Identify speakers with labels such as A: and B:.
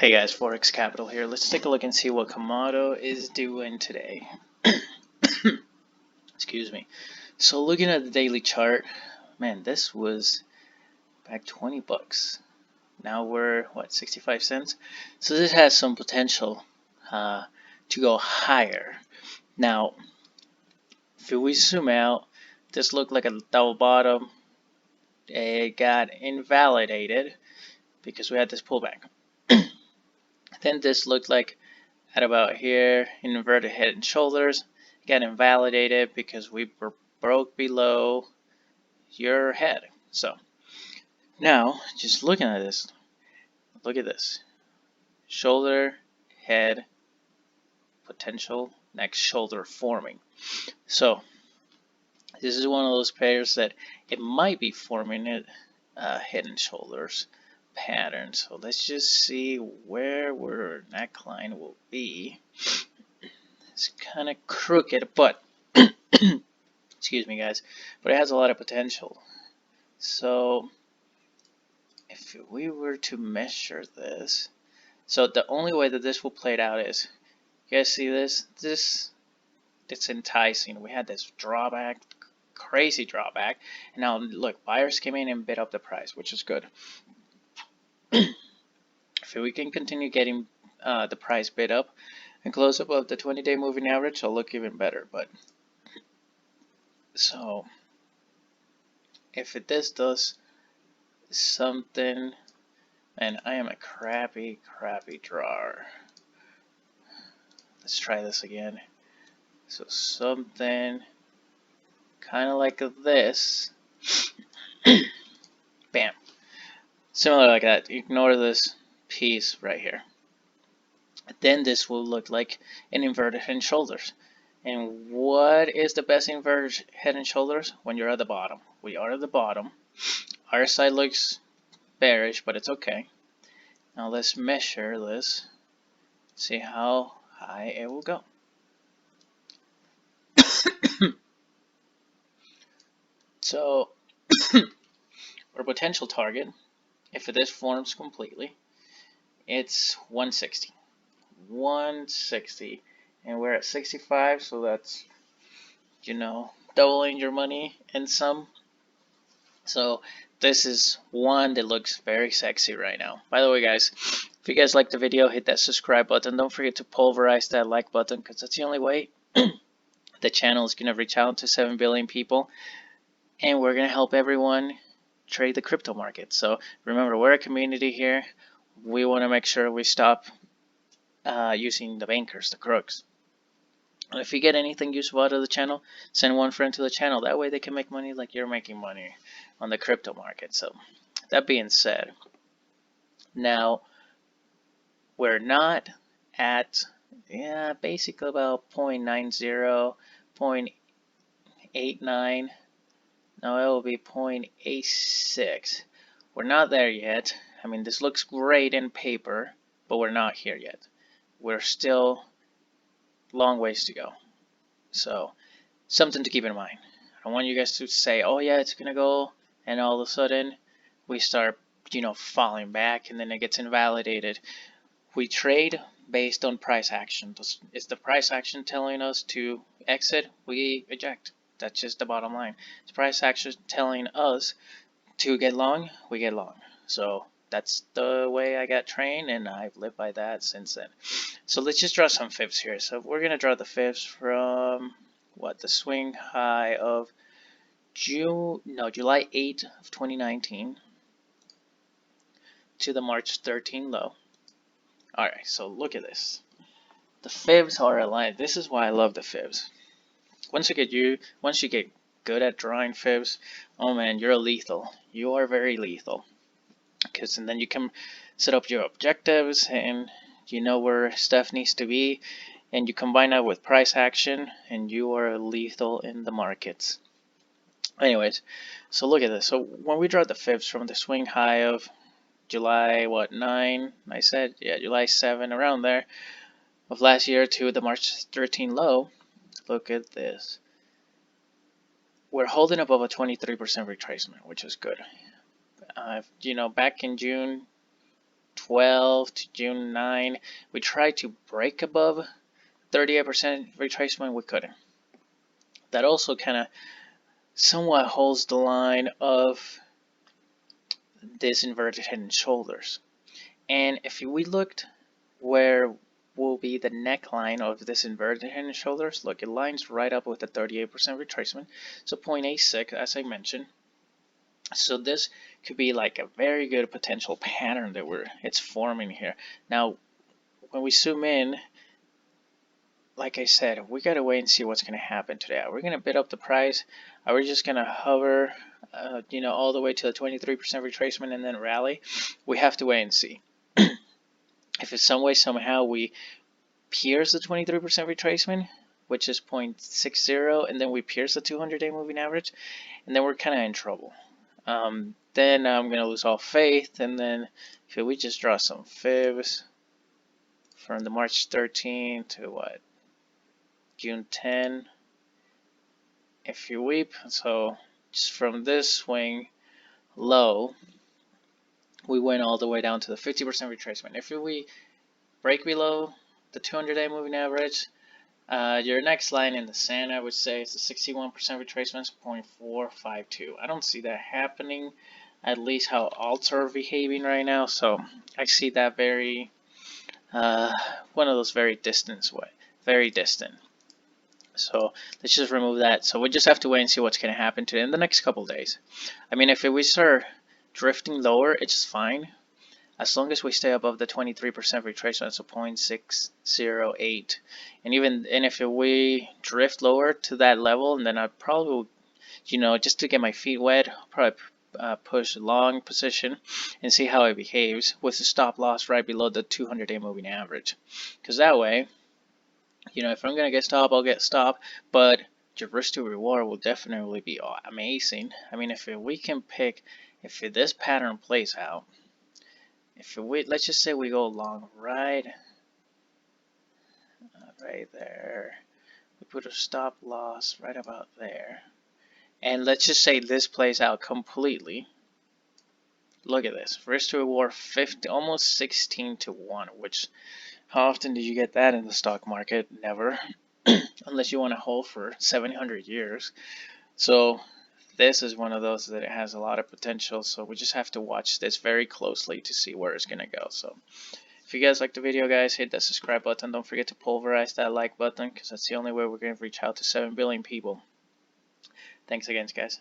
A: Hey guys, Forex Capital here. Let's take a look and see what Komodo is doing today. Excuse me. So looking at the daily chart, man, this was back 20 bucks. Now we're what, 65 cents? So this has some potential to go higher. Now, if we zoom out, this looked like a double bottom. It got invalidated because we had this pullback. Then this looked like at about here, inverted head and shoulders, got invalidated because we broke below your head. So now, just looking at this, look at this. Shoulder, head, potential, next shoulder forming. So this is one of those pairs that it might be forming it head and shoulders pattern. So let's just see where our neckline will be. It's kind of crooked, but excuse me guys, but it has a lot of potential. So if we were to measure this, so the only way that this will play it out is, you guys see this? It's enticing. We had this drawback, crazy drawback, and now look, buyers came in and bid up the price, which is good. If we can continue getting the price bid up and close above the 20-day moving average, it'll look even better. But so if this does something, and I am a crappy drawer. Let's try this again. So something kind of like this. Bam. Similar like that. Ignore this piece right here. Then this will look like an inverted head and shoulders. And what is the best inverted head and shoulders? When you're at the bottom. We are at the bottom. Our side looks bearish, but it's okay. Now let's measure this. See how high it will go. So our potential target, if this forms completely, it's 160. 160. And we're at 65, so that's, doubling your money and some. So this is one that looks very sexy right now. By the way, guys, if you guys like the video, hit that subscribe button. Don't forget to pulverize that like button, because that's the only way the channel is going to reach out to 7 billion people. And we're going to help everyone trade the crypto market. So remember, we're a community here. We want to make sure we stop using the bankers, the crooks. And if you get anything useful out of the channel, send one friend to the channel. That way they can make money like you're making money on the crypto market. So that being said, now we're not at, basically about 0.90, 0.89. Now it will be 0.86. We're not there yet. I mean, this looks great in paper, but we're not here yet. We're still long ways to go. So something to keep in mind. I don't want you guys to say, oh yeah, it's gonna go, and all of a sudden we start, falling back, and then it gets invalidated. We trade based on price action. Is the price action telling us to exit? We eject. That's just the bottom line. Is price action telling us to get long? We get long. So that's the way I got trained, and I've lived by that since then. So let's just draw some fibs here. So we're going to draw the fibs from, the swing high of July 8 of 2019 to the March 13 low. Alright, so look at this. The fibs are aligned. This is why I love the fibs. Once you get good at drawing fibs, oh man, you're lethal. You are very lethal. And then you can set up your objectives, and you know where stuff needs to be, and you combine that with price action, and you are lethal in the markets. Anyways, so look at this. So when we draw the fibs from the swing high of July 9, I said, July 7, around there, of last year to the March 13 low, look at this. We're holding above a 23% retracement, which is good. Back in June, 12 to June 9, we tried to break above 38% retracement, we couldn't. That also kind of somewhat holds the line of this inverted head and shoulders. And if we looked where will be the neckline of this inverted head and shoulders, look, it lines right up with the 38% retracement, so 0.86 as I mentioned. So this could be like a very good potential pattern that it's forming here. Now, when we zoom in, like I said, we gotta wait and see what's gonna happen today. Are we gonna bid up the price? Are we just gonna hover, all the way to the 23% retracement and then rally? We have to wait and see. If in some way, somehow we pierce the 23% retracement, which is 0.60, and then we pierce the 200-day moving average, and then we're kind of in trouble. Then I'm gonna lose all faith, and then if we just draw some fibs from the March 13 to what? June 10. If you weep, so just from this swing low, we went all the way down to the 50% retracement. If we break below the 200-day moving average, your next line in the sand, I would say, is the 61% retracement, 0.452. I don't see that happening, at least how alts are behaving right now. So I see that very, one of those very distant. So let's just remove that. So we just have to wait and see what's going to happen to it in the next couple days. I mean, if we start drifting lower, it's fine. As long as we stay above the 23% retracement, so 0.608, and if we drift lower to that level, and then I probably, just to get my feet wet, I'll probably push a long position and see how it behaves with the stop loss right below the 200-day moving average, because that way, if I'm gonna get stopped, I'll get stopped, but your risk to reward will definitely be amazing. I mean, if we can pick, if this pattern plays out. Let's just say we go long right there. We put a stop loss right about there. And let's just say this plays out completely. Look at this. Risk to reward 50, almost 16 to 1, which how often did you get that in the stock market? Never. Unless you want to hold for 700 years. So this is one of those that it has a lot of potential, so we just have to watch this very closely to see where it's gonna go. So if you guys like the video, guys, hit that subscribe button. Don't forget to pulverize that like button, because that's the only way we're gonna reach out to 7 billion people. Thanks again, guys.